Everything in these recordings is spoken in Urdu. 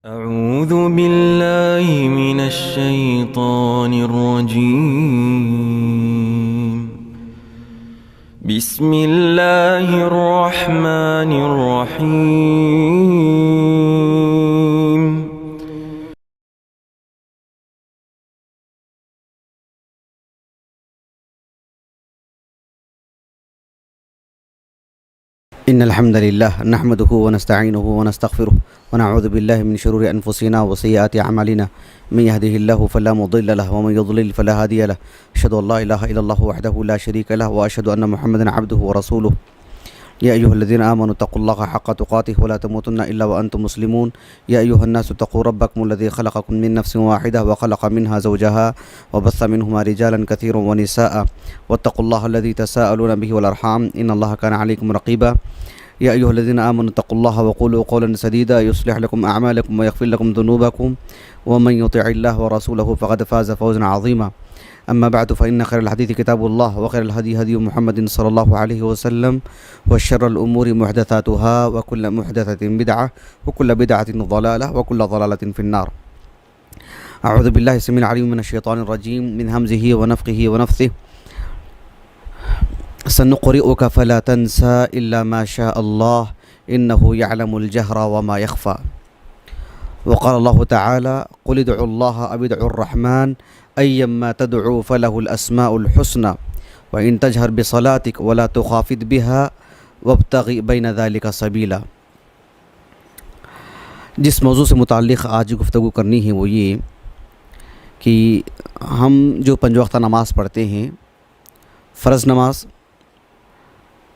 أعوذ بالله من الشيطان الرجيم. بسم الله الرحمن الرحيم. إن الحمد لله نحمده ونستعينه ونستغفره ونعوذ بالله من شرور أنفسنا وسيئات أعمالنا من يهده الله فلا مضل له ومن يضلل فلا هادي له أشهد أن لا إله إلا الله وحده لا شريك له وأشهد أن محمدا عبده ورسوله يا أيها الذين آمنوا اتقوا الله حق تقاته ولا تموتن إلا وأنتم مسلمون يا أيها الناس اتقوا ربكم الذي خلقكم من نفس واحدة وخلق منها زوجها وبث منهما رجالا كثيرا ونساء واتقوا الله الذي تساءلون به والأرحام إن الله كان عليكم رقيبا يا أيها الذين آمنوا اتقوا الله وقولوا قولا سديدا يصلح لكم أعمالكم ويغفر لكم ذنوبكم ومن يطع الله ورسوله فقد فاز فوزا عظيما أما بعد فإن خير الحديث كتاب الله وخير الهدي هدي محمد صلى الله عليه وسلم وشر الأمور محدثاتها وكل محدثة بدعة وكل بدعة ضلالة وكل ضلالة في النار. أعوذ بالله السميع العليم من الشيطان الرجيم من همزه ونفخه ونفثه. سنقرئك فلا تنسى إلا ما شاء الله إنه يعلم الجهر وما يخفى. وقال الله تعالى قل ادعوا الله أو ادعوا الرحمن أيما تدعوا فله الأسماء الحسنى وإن تجهر بصلاتك ولا تخافت بها وابتغ بين ذلك سبيلا. جس موضوع سے متعلق آج گفتگو کرنی ہے وہ یہ کہ ہم جو پنج وقتہ نماز پڑھتے ہیں، فرض نماز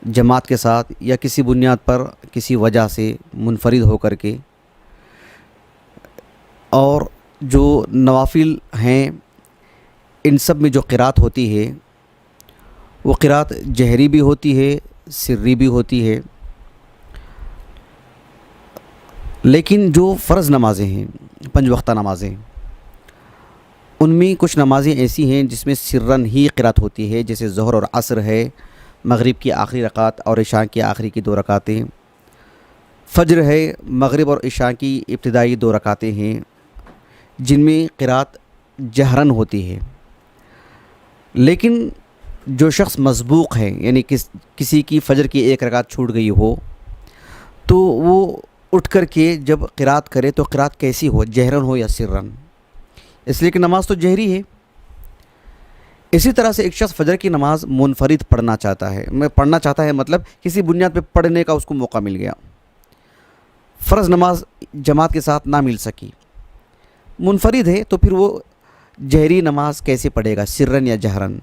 جماعت کے ساتھ یا کسی بنیاد پر کسی وجہ سے منفرد ہو کر کے، اور جو نوافل ہیں ان سب میں جو قرات ہوتی ہے وہ قرات جہری بھی ہوتی ہے، سری بھی ہوتی ہے. لیکن جو فرض نمازیں ہیں، پنج وقتہ نمازیں، ان میں کچھ نمازیں ایسی ہیں جس میں سرن ہی قرات ہوتی ہے، جیسے ظہر اور عصر ہے، مغرب کی آخری رکعت اور عشاء کی آخری کی 2 رکعتیں، فجر ہے، مغرب اور عشاء کی ابتدائی 2 رکعتیں ہیں جن میں قرات جہرن ہوتی ہے. لیکن جو شخص مسبوق ہے، یعنی کسی کی فجر کی 1 رکعت چھوٹ گئی ہو، تو وہ اٹھ کر کے جب قرات کرے تو قرات کیسی ہو، جہرن ہو یا سرن، اس لیے کہ نماز تو جہری ہے. اسی طرح سے ایک شخص فجر کی نماز منفرد پڑھنا چاہتا ہے مطلب کسی بنیاد پہ پڑھنے کا اس کو موقع مل گیا، فرض نماز جماعت کے ساتھ نہ مل سکی، منفرد ہے، تو پھر وہ جہری نماز کیسے پڑھے گا، سرن یا جہرن؟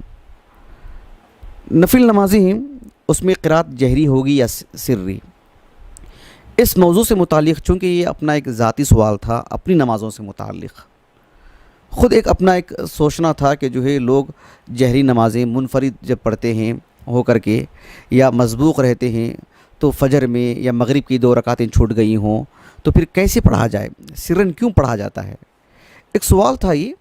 نفل نمازیں ہیں اس میں قرات جہری ہوگی یا سری؟ اس موضوع سے متعلق چونکہ یہ اپنا ایک ذاتی سوال تھا، اپنی نمازوں سے متعلق خود ایک اپنا ایک سوچنا تھا کہ جو ہے لوگ جہری نمازیں منفرد جب پڑھتے ہیں ہو کر کے یا مسبوق رہتے ہیں تو فجر میں یا مغرب کی 2 رکعتیں چھوٹ گئی ہوں تو پھر کیسے پڑھا جائے، سرن کیوں پڑھا جاتا ہے؟ ایک سوال تھا یہ.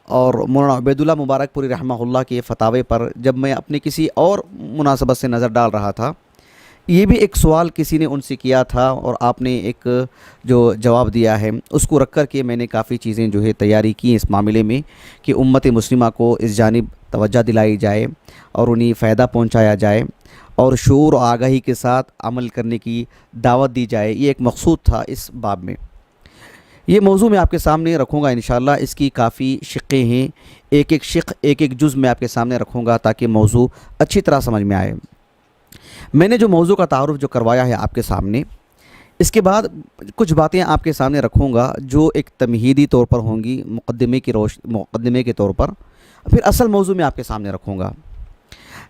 اور مولانا عبید اللہ مبارک پوری رحمہ اللہ کے فتاوے پر جب میں اپنے کسی اور مناسبت سے نظر ڈال رہا تھا، یہ بھی ایک سوال کسی نے ان سے کیا تھا اور آپ نے ایک جو جواب دیا ہے اس کو رکھ کر کے میں نے کافی چیزیں جو ہے تیاری کی اس معاملے میں کہ امت مسلمہ کو اس جانب توجہ دلائی جائے اور انہیں فائدہ پہنچایا جائے اور شعور و آگاہی کے ساتھ عمل کرنے کی دعوت دی جائے. یہ ایک مقصود تھا اس باب میں. یہ موضوع میں آپ کے سامنے رکھوں گا انشاءاللہ. اس کی کافی شقیں ہیں، ایک ایک شق ایک ایک جز میں آپ کے سامنے رکھوں گا تاکہ موضوع اچھی طرح سمجھ میں آئے. میں نے جو موضوع کا تعارف جو کروایا ہے آپ کے سامنے، اس کے بعد کچھ باتیں آپ کے سامنے رکھوں گا جو ایک تمہیدی طور پر ہوں گی، مقدمے کے طور پر، پھر اصل موضوع میں آپ کے سامنے رکھوں گا.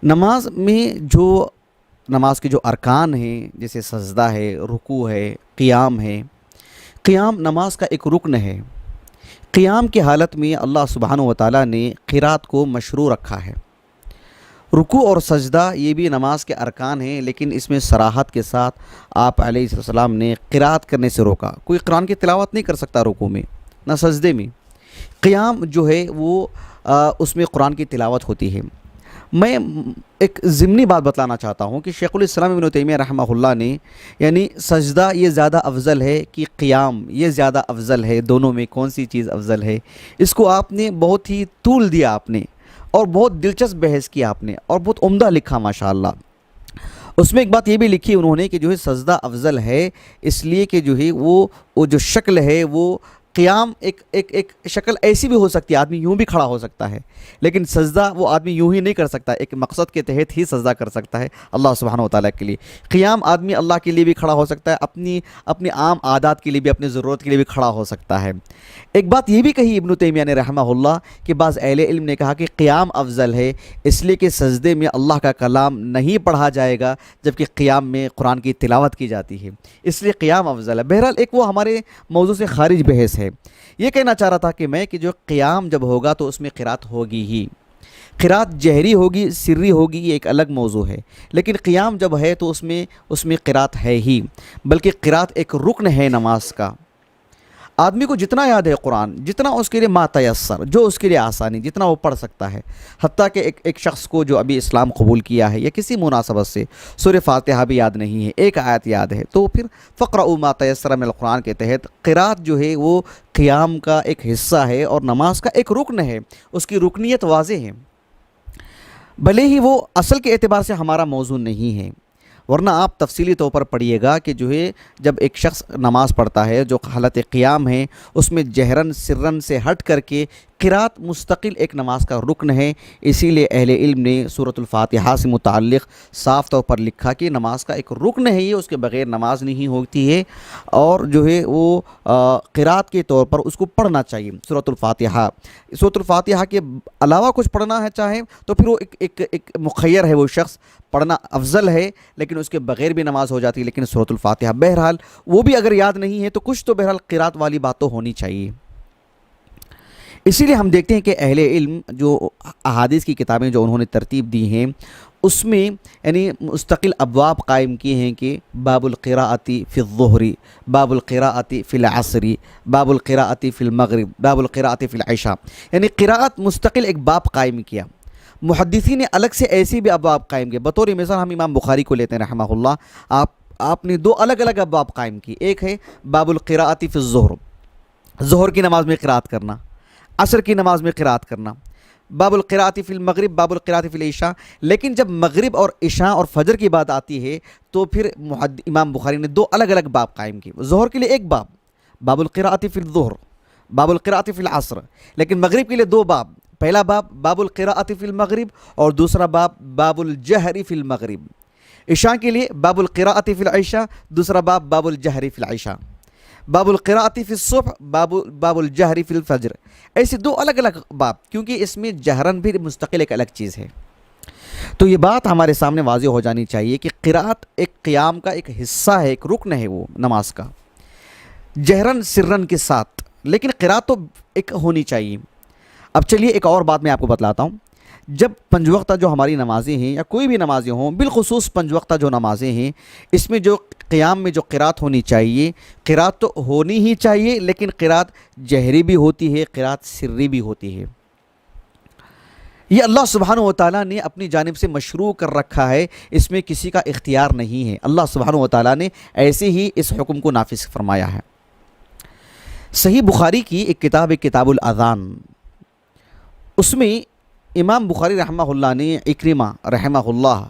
نماز میں جو نماز کے جو ارکان ہیں جیسے سجدہ ہے، رکوع ہے، قیام ہے. قیام نماز کا ایک رکن ہے. قیام کی حالت میں اللہ سبحانہ و تعالیٰ نے قرات کو مشروع رکھا ہے. رکوع اور سجدہ یہ بھی نماز کے ارکان ہیں، لیکن اس میں صراحت کے ساتھ آپ علیہ السلام نے قرات کرنے سے روکا. کوئی قرآن کی تلاوت نہیں کر سکتا رکوع میں نہ سجدے میں. قیام جو ہے وہ اس میں قرآن کی تلاوت ہوتی ہے. میں ایک ضمنی بات بتلانا چاہتا ہوں کہ شیخ الاسلام ابن تیمیہ رحمہ اللہ نے یعنی سجدہ یہ زیادہ افضل ہے کہ قیام یہ زیادہ افضل ہے، دونوں میں کون سی چیز افضل ہے، اس کو آپ نے بہت ہی طول دیا آپ نے، اور بہت دلچسپ بحث کیا آپ نے، اور بہت عمدہ لکھا ماشاءاللہ۔ اس میں ایک بات یہ بھی لکھی انہوں نے کہ جو ہے سجدہ افضل ہے اس لیے کہ جو ہے وہ جو شکل ہے وہ قیام ایک شکل ایسی بھی ہو سکتی ہے، آدمی یوں بھی کھڑا ہو سکتا ہے، لیکن سجدہ وہ آدمی یوں ہی نہیں کر سکتا، ایک مقصد کے تحت ہی سجدہ کر سکتا ہے اللہ سبحانہ وتعالیٰ کے لیے۔ قیام آدمی اللہ کے لیے بھی کھڑا ہو سکتا ہے، اپنی عام عادات کے لیے بھی، اپنی ضرورت کے لیے بھی کھڑا ہو سکتا ہے۔ ایک بات یہ بھی کہی ابن تیمیہ نے رحمہ اللہ کہ بعض اہل علم نے کہا کہ قیام افضل ہے اس لیے کہ سجدے میں اللہ کا کلام نہیں پڑھا جائے گا جبکہ قیام میں قرآن کی تلاوت کی جاتی ہے، اس لیے قیام افضل ہے۔ بہرحال ایک وہ ہمارے موضوع سے خارج بحث ہے۔ یہ کہنا چاہ رہا تھا کہ میں کہ جو قیام جب ہوگا تو اس میں قرات ہوگی ہی، قرات جہری ہوگی سری ہوگی یہ ایک الگ موضوع ہے، لیکن قیام جب ہے تو اس میں قرات ہے ہی، بلکہ قرات ایک رکن ہے نماز کا۔ آدمی کو جتنا یاد ہے قرآن، جتنا اس کے لیے ما تیسر، جو اس کے لیے آسانی، جتنا وہ پڑھ سکتا ہے، حتیٰ کہ ایک شخص کو جو ابھی اسلام قبول کیا ہے یا کسی مناسبت سے سورہ فاتحہ بھی یاد نہیں ہے، ایک آیت یاد ہے، تو پھر فقرؤوا ما تیسر من القرآن کے تحت قرات جو ہے وہ قیام کا ایک حصہ ہے اور نماز کا ایک رکن ہے، اس کی رکنیت واضح ہے، بھلے ہی وہ اصل کے اعتبار سے ہمارا موضوع نہیں ہے، ورنہ آپ تفصیلی طور پر پڑھیے گا کہ جو ہے جب ایک شخص نماز پڑھتا ہے جو حالت قیام ہے اس میں جہرن سرن سے ہٹ کر کے قرات مستقل ایک نماز کا رکن ہے، اسی لیے اہل علم نے سورۃ الفاتحہ سے متعلق صاف طور پر لکھا کہ نماز کا ایک رکن ہے یہ، اس کے بغیر نماز نہیں ہوتی ہے، اور جو ہے وہ قرات کے طور پر اس کو پڑھنا چاہیے۔ سورۃ الفاتحہ کے علاوہ کچھ پڑھنا ہے چاہے تو پھر وہ ایک مخیر ہے، وہ شخص پڑھنا افضل ہے، لیکن اس کے بغیر بھی نماز ہو جاتی ہے، لیکن سورۃ الفاتحہ بہرحال وہ بھی اگر یاد نہیں ہے تو کچھ تو بہرحال قرات والی بات تو ہونی چاہیے۔ اسی لیے ہم دیکھتے ہیں کہ اہل علم جو احادیث کی کتابیں جو انہوں نے ترتیب دی ہیں اس میں یعنی مستقل ابواب قائم کیے ہیں کہ باب القراءۃ فی الظہر، باب القراءۃ فی العصر، باب القراءۃ فی المغرب، باب القراءۃ فی العشاء، یعنی قراءت مستقل ایک باب قائم کیا۔ محدثین نے الگ سے ایسی بھی ابواب قائم کیے، بطور مثال ہم امام بخاری کو لیتے ہیں رحمہ اللہ، آپ نے دو الگ الگ ابواب قائم کی، ایک ہے باب القراءۃ فی الظہر، ظہر کی نماز میں قراءت کرنا، عصر کی نماز میں قراءت کرنا، باب القراءۃ فی المغرب، باب القراءۃ فی العشاء، لیکن جب مغرب اور عشاء اور فجر کی بات آتی ہے تو پھر امام بخاری نے دو الگ الگ باب قائم کیے، ظہر کے لیے ایک باب باب القراءۃ فی الظہر، باب القراءۃ فی العصر، لیکن مغرب کے لیے دو باب، پہلا باب باب القراءۃ فی المغرب اور دوسرا باب باب الجہر فی المغرب، عشاء کے لیے باب القراءۃ فی العشاء، دوسرا باب باب الجہر فی العشاء، باب القراءۃ فی الصبح، باب الجہر فی الفجر، ایسے دو الگ الگ باب، کیونکہ اس میں جہرن بھی مستقل ایک الگ چیز ہے۔ تو یہ بات ہمارے سامنے واضح ہو جانی چاہیے کہ قراءت ایک قیام کا ایک حصہ ہے، ایک رکن ہے وہ نماز کا، جہرن سرن کے ساتھ، لیکن قراءت تو ایک ہونی چاہیے۔ اب چلیے ایک اور بات میں آپ کو بتلاتا ہوں، جب پنج وقتہ جو ہماری نمازیں ہیں یا کوئی بھی نمازیں ہوں، بالخصوص پنج وقتہ جو نمازیں ہیں، اس میں جو قیام میں جو قرات ہونی چاہیے، قرات تو ہونی ہی چاہیے، لیکن قرات جہری بھی ہوتی ہے، قرات سری بھی ہوتی ہے۔ یہ اللہ سبحانہ وتعالیٰ نے اپنی جانب سے مشروع کر رکھا ہے، اس میں کسی کا اختیار نہیں ہے، اللہ سبحانہ وتعالیٰ نے ایسے ہی اس حکم کو نافذ فرمایا ہے۔ صحیح بخاری کی ایک کتاب ہے کتاب الاذان، اس میں امام بخاری رحمہ اللہ نے اکرمہ رحمہ اللہ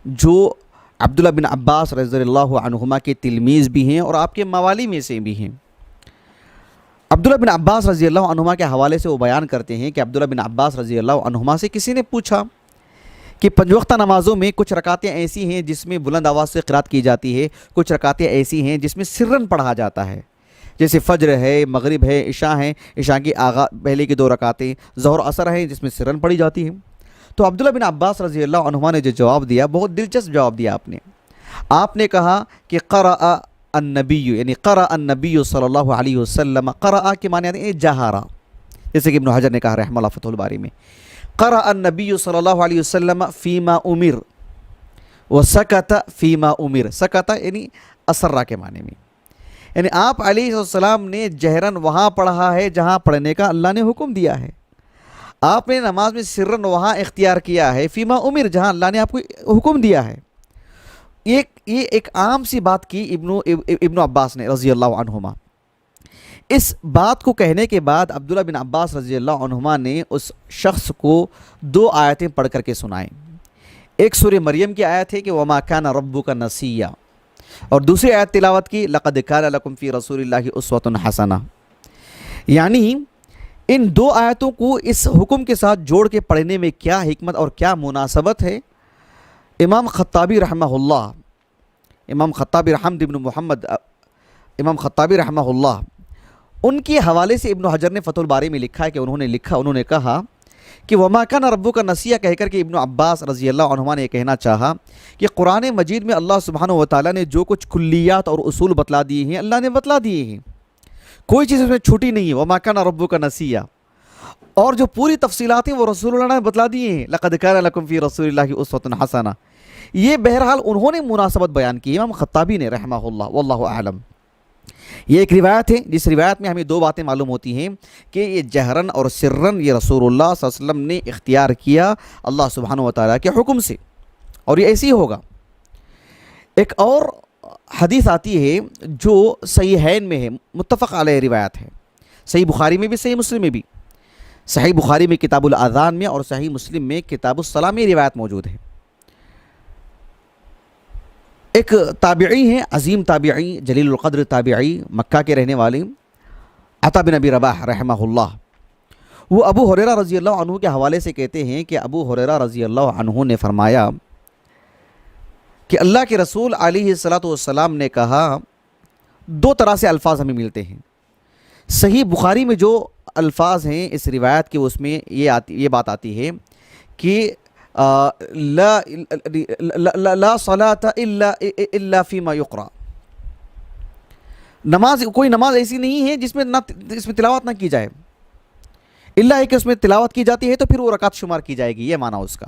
جو عبداللہ بن عباس رضی اللہ عنہما کے تلمیذ بھی ہیں اور آپ کے موالی میں سے بھی ہیں، عبداللہ بن عباس رضی اللہ عنہما کے حوالے سے وہ بیان کرتے ہیں کہ عبداللہ بن عباس رضی اللہ عنہما سے کسی نے پوچھا کہ پنج وقتہ نمازوں میں کچھ رکعتیں ایسی ہیں جس میں بلند آواز سے قرات کی جاتی ہے، کچھ رکعتیں ایسی ہیں جس میں سرن پڑھا جاتا ہے، جیسے فجر ہے، مغرب ہے، عشاء ہے، عشاء کی پہلے کی دو رکعتیں، ظہر عصر ہیں جس میں سرن پڑھی جاتی ہے۔ تو عبداللہ بن عباس رضی اللہ عنہما نے جو جواب دیا، بہت دلچسپ جواب دیا آپ نے کہا کہ قرأ النبی، یعنی قرأ النبی صلی اللہ علیہ وسلم، قرأ کے معنی آتے ہیں جہارا، جیسے کہ ابن حجر نے کہا رحمہ اللہ فتح الباری میں، قرأ النبی صلی اللہ علیہ وسلم فیما امر وسکت فیما امر، سکت یعنی اسرہ کے معنی میں، یعنی آپ علیہ السلام نے جہرن وہاں پڑھا ہے جہاں پڑھنے کا اللہ نے حکم دیا ہے، آپ نے نماز میں سرن وہاں اختیار کیا ہے فیما عمر، جہاں اللہ نے آپ کو حکم دیا ہے۔ یہ ایک عام سی بات کی ابن عباس نے رضی اللہ عنہما۔ اس بات کو کہنے کے بعد عبداللہ بن عباس رضی اللہ عنہما نے اس شخص کو 2 آیتیں پڑھ کر کے سنائیں۔ ایک سورہ مریم کی آیت ہے کہ وما کان ربک نسیا، اور دوسری آیت تلاوت کی لقد کان لکم فی رسول اللہ اسوۃ حسنہ۔ یعنی ان 2 آیتوں کو اس حکم کے ساتھ جوڑ کے پڑھنے میں کیا حکمت اور کیا مناسبت ہے؟ امام خطابی رحمہ اللہ، امام خطابی حمد بن محمد امام خطابی رحمہ اللہ، ان کے حوالے سے ابن حجر نے فتح الباری میں لکھا ہے کہ انہوں نے کہا کہ وما کان ربک نسیا کہہ کر کے ابن عباس رضی اللہ عنہما نے یہ کہنا چاہا کہ قرآن مجید میں اللہ سبحانہ و تعالیٰ نے جو کچھ کلیات اور اصول بتلا دیے ہیں اللہ نے بتلا دیے ہیں، کوئی چیز اس میں چھوٹی نہیں ہے، وما کان ربک نسیا، اور جو پوری تفصیلات ہیں وہ رسول اللہ نے بتلا دیے ہیں، لقد کان لکم فی رسول اللہ اسوۃ حسنہ۔ یہ بہرحال انہوں نے مناسبت بیان کی، امام خطابی نے رحمہ اللہ، واللہ اعلم۔ یہ ایک روایت ہے جس روایت میں ہمیں 2 باتیں معلوم ہوتی ہیں کہ یہ جہرن اور سرن یہ رسول اللہ صلی اللہ علیہ وسلم نے اختیار کیا اللہ سبحانہ و تعالیٰ کے حکم سے، اور یہ ایسے ہی ہوگا۔ ایک اور حدیث آتی ہے جو صحیحین میں ہے، متفق علیہ روایت ہے، صحیح بخاری میں بھی صحیح مسلم میں بھی۔ صحیح بخاری میں کتاب الاذان میں اور صحیح مسلم میں کتاب الصلاۃ میں روایت موجود ہے۔ ایک تابعی ہیں، عظیم تابعی، جلیل القدر تابعی، مکہ کے رہنے والے، عطا بن ابی رباح رحمہ اللہ، وہ ابو ہریرہ رضی اللہ عنہ کے حوالے سے کہتے ہیں کہ ابو ہریرہ رضی اللہ عنہ نے فرمایا کہ اللہ کے رسول علیہ الصلاۃ والسلام نے کہا، 2 طرح سے الفاظ ہمیں ملتے ہیں۔ صحیح بخاری میں جو الفاظ ہیں اس روایت کے، اس میں یہ بات آتی ہے کہ لا صلاۃ الا فیما یقرأ، کوئی نماز ایسی نہیں ہے جس میں تلاوت نہ کی جائے، الا ہے کہ اس میں تلاوت کی جاتی ہے تو پھر وہ رکعت شمار کی جائے گی، یہ معنی اس کا۔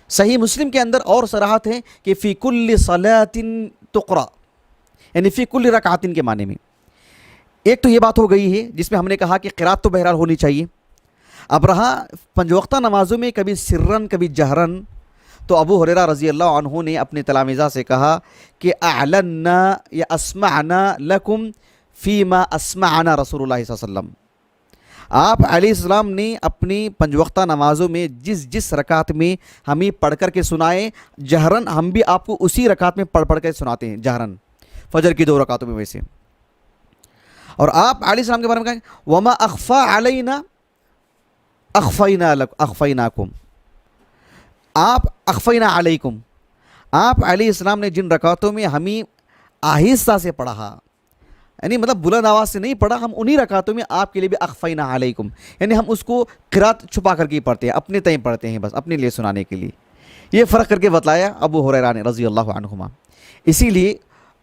صحیح مسلم کے اندر اور صراحت ہے کہ فی کل صلاۃ تقرأ، یعنی فی کل رکعت کے معنی میں۔ ایک تو یہ بات ہو گئی ہے جس میں ہم نے کہا کہ قرات تو بہرحال ہونی چاہیے۔ اب رہا 5 وقتہ نمازوں میں کبھی سرن کبھی جہرن، تو ابو ہریرہ رضی اللہ عنہ نے اپنے تلامذہ سے کہا کہ اعلنا یا اسمعنا لکم فیما اسمعنا رسول اللہ صلی اللہ علیہ وسلم، آپ علیہ السلام نے اپنی 5 وقتہ نمازوں میں جس رکعت میں ہمیں پڑھ کر کے سنائے جہرن، ہم بھی آپ کو اسی رکعت میں پڑھ کے سناتے ہیں جہرن، فجر کی 2 رکعتوں میں ویسے۔ اور آپ علیہ السلام کے بارے میں کہیں وما اخفا علینا اخفیناکم، آپ اخفینا علیکم، آپ علیہ السلام نے جن رکعتوں میں ہمیں آہستہ سے پڑھا، یعنی مطلب بلند آواز سے نہیں پڑھا، ہم انہی رکعتوں میں آپ کے لیے بھی اخفینا علیکم، یعنی ہم اس کو قرات چھپا کر کے پڑھتے ہیں، اپنے تئیں پڑھتے ہیں، بس اپنے لیے سنانے کے لیے۔ یہ فرق کر کے بتلایا ابو ہریرہ نے رضی اللہ عنہما۔ اسی لیے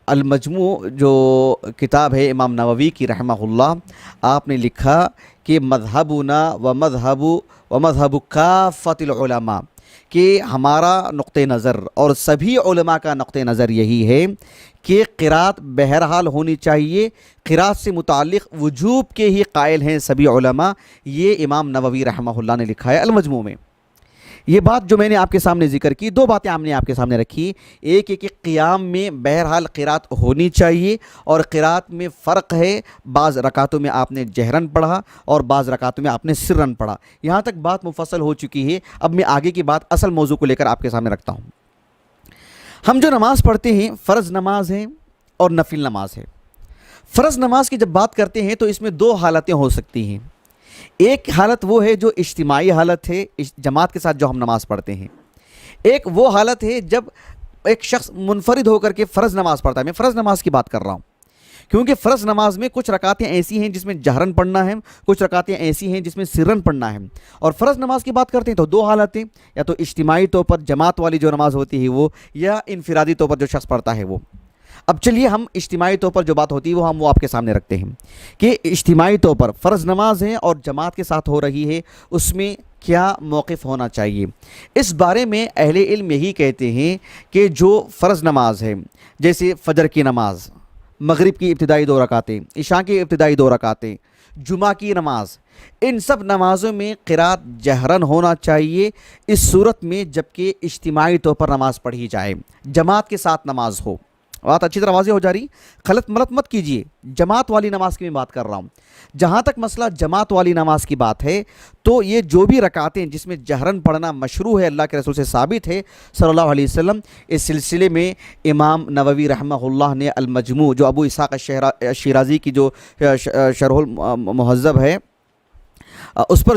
المجموع جو کتاب ہے امام نووی کی رحمہ اللہ، آپ نے لکھا کہ مذہبنا و مذہب کافۃ العلماء، کہ ہمارا نقطہ نظر اور سبھی علماء کا نقطہ نظر یہی ہے کہ قرات بہرحال ہونی چاہیے، قرات سے متعلق وجوب کے ہی قائل ہیں سبھی علماء۔ یہ امام نووی رحمہ اللہ نے لکھا ہے المجموع میں۔ یہ بات جو میں نے آپ کے سامنے ذکر کی، 2 باتیں ہم نے آپ کے سامنے رکھی، ایک ہے کہ قیام میں بہرحال قرات ہونی چاہیے، اور قرات میں فرق ہے، بعض رکعتوں میں آپ نے جہرن پڑھا اور بعض رکعتوں میں آپ نے سرن پڑھا۔ یہاں تک بات مفصل ہو چکی ہے، اب میں آگے کی بات اصل موضوع کو لے کر آپ کے سامنے رکھتا ہوں۔ ہم جو نماز پڑھتے ہیں فرض نماز ہے اور نفل نماز ہے۔ فرض نماز کی جب بات کرتے ہیں تو اس میں 2 حالتیں ہو سکتی ہیں۔ ایک حالت وہ ہے جو اجتماعی حالت ہے، جماعت کے ساتھ جو ہم نماز پڑھتے ہیں۔ ایک وہ حالت ہے جب ایک شخص منفرد ہو کر کے فرض نماز پڑھتا ہے۔ میں فرض نماز کی بات کر رہا ہوں کیونکہ فرض نماز میں کچھ رکعتیں ایسی ہیں جس میں جہرن پڑھنا ہے، کچھ رکعتیں ایسی ہیں جس میں سرن پڑھنا ہے۔ اور فرض نماز کی بات کرتے ہیں تو 2 حالتیں، یا تو اجتماعی طور پر جماعت والی جو نماز ہوتی ہے وہ، یا انفرادی طور پر جو شخص پڑھتا ہے وہ۔ اب چلیے ہم اجتماعی طور پر جو بات ہوتی ہے وہ آپ کے سامنے رکھتے ہیں کہ اجتماعی طور پر فرض نماز ہے اور جماعت کے ساتھ ہو رہی ہے، اس میں کیا موقف ہونا چاہیے۔ اس بارے میں اہل علم یہی کہتے ہیں کہ جو فرض نماز ہے جیسے فجر کی نماز، مغرب کی ابتدائی 2 رکعتیں، عشاء کی ابتدائی 2 رکعتیں، جمعہ کی نماز، ان سب نمازوں میں قرات جہرن ہونا چاہیے اس صورت میں جبکہ اجتماعی طور پر نماز پڑھی جائے، جماعت کے ساتھ نماز ہو۔ بات اچھی طرح واضح ہو جا رہی، غلط ملت مت کیجئے، جماعت والی نماز کی میں بات کر رہا ہوں۔ جہاں تک مسئلہ جماعت والی نماز کی بات ہے تو یہ جو بھی رکعتیں جس میں جہرن پڑھنا مشروع ہے، اللہ کے رسول سے ثابت ہے صلی اللہ علیہ وسلم، اس سلسلے میں امام نووی رحمہ اللہ نے المجموع، جو ابو اسحاق الشیرازی کی جو شرح المہذب ہے، اس پر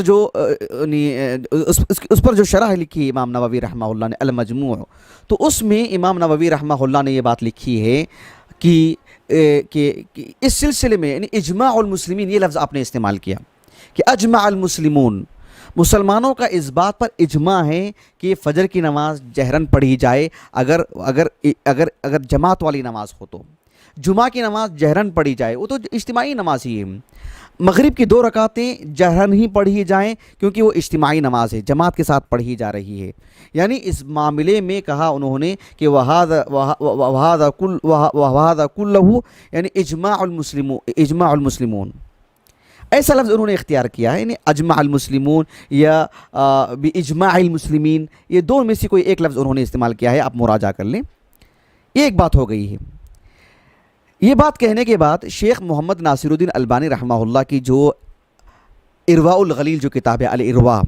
جو شرح لکھی ہے امام نووی رحمہ اللہ نے المجموع، تو اس میں امام نووی رحمہ اللہ نے یہ بات لکھی ہے کہ اس سلسلے میں یعنی اجماع المسلمین، یہ لفظ آپ نے استعمال کیا کہ اجماع المسلمون، مسلمانوں کا اس بات پر اجماع ہے کہ فجر کی نماز جہرن پڑھی جائے اگر جماعت والی نماز ہو تو، جمعہ کی نماز جہرن پڑھی جائے، وہ تو اجتماعی نماز ہی ہے، مغرب کی 2 رکعتیں جہرن ہی پڑھی جائیں کیونکہ وہ اجتماعی نماز ہے، جماعت کے ساتھ پڑھی جا رہی ہے۔ یعنی اس معاملے میں کہا انہوں نے کہ وَهَذَا كُلُّهُ یعنی اجماع المسلمون، ایسا لفظ انہوں نے اختیار کیا ہے، یعنی اجماع المسلمون یا باجماع المسلمین، یہ دونوں میں سے کوئی ایک لفظ انہوں نے استعمال کیا ہے، آپ مراجعہ کر لیں۔ یہ ایک بات ہو گئی ہے۔ یہ بات کہنے کے بعد شیخ محمد ناصر الدین البانی رحمہ اللہ کی جو ارواء الغلیل جو کتاب ہے الارواء،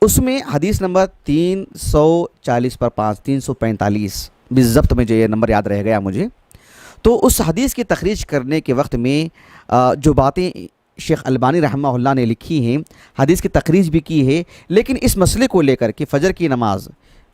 اس میں حدیث نمبر 340/5 345 بالضبط میں جو یہ نمبر یاد رہ گیا مجھے، تو اس حدیث کی تخریج کرنے کے وقت میں جو باتیں شیخ البانی رحمہ اللہ نے لکھی ہیں، حدیث کی تخریج بھی کی ہے، لیکن اس مسئلے کو لے کر کہ فجر کی نماز،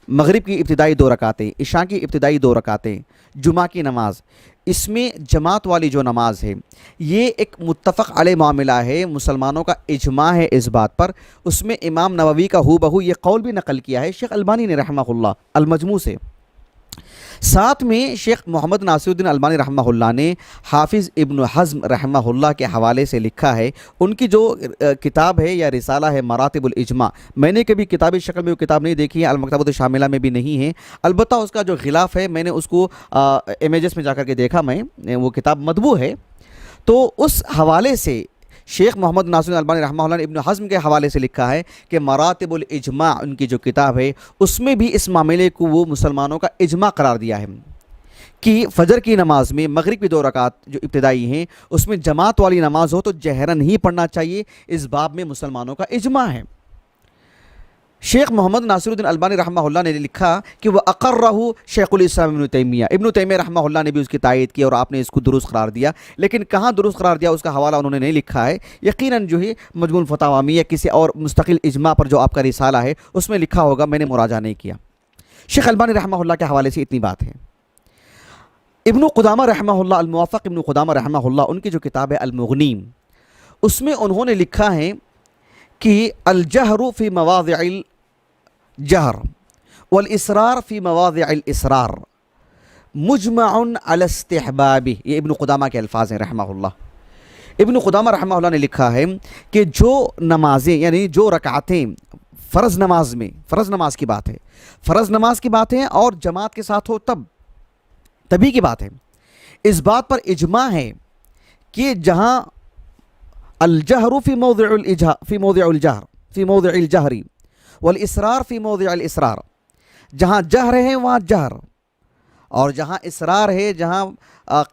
مغرب کی ابتدائی 2 رکعتیں، عشاء کی ابتدائی 2 رکعتیں، جمعہ کی نماز، اس میں جماعت والی جو نماز ہے یہ ایک متفق علیہ معاملہ ہے، مسلمانوں کا اجماع ہے اس بات پر، اس میں امام نووی کا ہو بہو یہ قول بھی نقل کیا ہے شیخ البانی نے رحمہ اللہ المجموع سے۔ ساتھ میں شیخ محمد ناصر الدین البانی رحمہ اللہ نے حافظ ابن حزم رحمہ اللہ کے حوالے سے لکھا ہے، ان کی جو کتاب ہے یا رسالہ ہے مراتب الاجماع، میں نے کبھی کتابی شکل میں وہ کتاب نہیں دیکھی ہے، المکتبۃ الشاملہ میں بھی نہیں ہے، البتہ اس کا جو غلاف ہے میں نے اس کو امیجز میں جا کر کے دیکھا، میں وہ کتاب مطبوع ہے، تو اس حوالے سے شیخ محمد ناصر البانی رحمہ اللہ نے ابن حزم کے حوالے سے لکھا ہے کہ مراتب الاجماع ان کی جو کتاب ہے اس میں بھی اس معاملے کو وہ مسلمانوں کا اجماع قرار دیا ہے کہ فجر کی نماز میں مغرب کی 2 رکعت جو ابتدائی ہیں اس میں جماعت والی نماز ہو تو جہرن ہی پڑھنا چاہیے، اس باب میں مسلمانوں کا اجماع ہے۔ شیخ محمد ناصر الدین البانی رحمہ اللہ نے لکھا کہ وہ اقرہ شیخ الاسلام ابن تیمیہ رحمہ اللہ نے بھی اس کی تائید کی اور آپ نے اس کو درست قرار دیا، لیکن کہاں درست قرار دیا اس کا حوالہ انہوں نے نہیں لکھا ہے، یقیناً جو ہے مجموع الفتاوی یا کسی اور مستقل اجماع پر جو آپ کا رسالہ ہے اس میں لکھا ہوگا، میں نے مراجعہ نہیں کیا۔ شیخ البانی رحمہ اللہ کے حوالے سے اتنی بات ہے۔ ابن قدامہ رحمہ اللہ الموفق ابن قدامہ رحمہ اللہ ان کی جو کتاب ہے المغنی، اس میں انہوں نے لکھا ہے کہ الجہر فی مواضع الجہر والاسرار فی مواضع الاسرار مجمع علی استحبابہ، یہ ابن قدامہ کے الفاظ ہیں رحمہ اللہ۔ ابن قدامہ رحمہ اللہ نے لکھا ہے کہ جو نمازیں یعنی جو رکعتیں فرض نماز میں، فرض نماز کی بات ہے، فرض نماز کی بات ہے اور جماعت کے ساتھ ہو تبھی کی بات ہے، اس بات پر اجماع ہے کہ جہاں الجہر فی موضع الجہر فی موضع الجہر والاسرار فی موضع الاسرار، جہاں جہر ہے وہاں جہر، اور جہاں اسرار ہے، جہاں